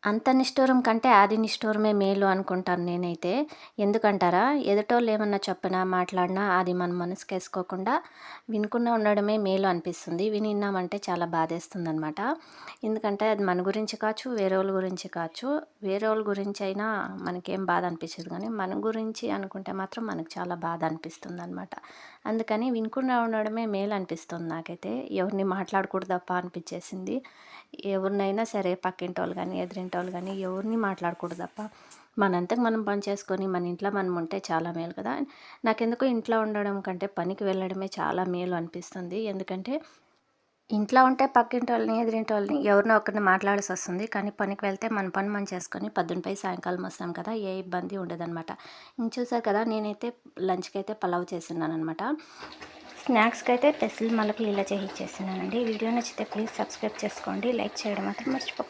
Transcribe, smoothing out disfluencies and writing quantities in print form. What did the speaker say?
అంత నిష్ఠూరం కంటే ఆది నిష్ఠూరమే మేలు అనుకుంటాను నేనైతే. ఎందుకంటారా? ఎదుటోళ్ళు ఏమన్నా చెప్పినా, మాట్లాడినా అది మన మనసుకేసుకోకుండా వినకుండా ఉండడమే మేలు అనిపిస్తుంది. వినిన్నామంటే చాలా బాధేస్తుందనమాట. ఎందుకంటే అది మన గురించి కావచ్చు, వేరేవాళ్ళ గురించి కావచ్చు. వేరేవాళ్ళ గురించైనా మనకేం బాధ అనిపించదు గానీ, మన గురించి అనుకుంటే మాత్రం మనకు చాలా బాధ అనిపిస్తుందనమాట. అందుకని వినకుండా ఉండడమే మేలు అనిపిస్తుంది నాకైతే. ఎవరిని మాట్లాడకూడదప్పా అనిపిచ్చేసింది. ఎవరినైనా సరే పక్కింటోళ్ళు గానీ, ఎదురింటోళ్ళు గానీ ఎవరిని మాట్లాడకూడదప్ప. మనంతకు మనం పని చేసుకొని మన ఇంట్లో మనం ఉంటే చాలా మేలు కదా! నాకెందుకో ఇంట్లో ఉండడం కంటే పనికి వెళ్ళడమే చాలా మేలు అనిపిస్తుంది. ఎందుకంటే ఇంట్లో ఉంటే పక్కింటోళ్ళని, ఎదిరింటోళ్ళని ఎవరినో ఒకరిని మాట్లాడాల్సొస్తుంది. కానీ పనికి వెళ్తే మన పని మనం చేసుకొని పొద్దున సాయంకాలం వస్తాం కదా! ఏ ఇబ్బంది ఉండదనమాట. ఇంక చూసారు కదా! నేనైతే లంచ్‌కైతే పలావ్ చేసున్నాననమాట. స్నాక్స్‌కైతే పెసలు, మలకలు ఇలా చేసి ఇచ్చేసినానండి. వీడియో నచ్చితే ప్లీజ్ సబ్స్క్రైబ్ చేసుకోండి. లైక్ చేయడం మాత్రం మర్చిపోకండి.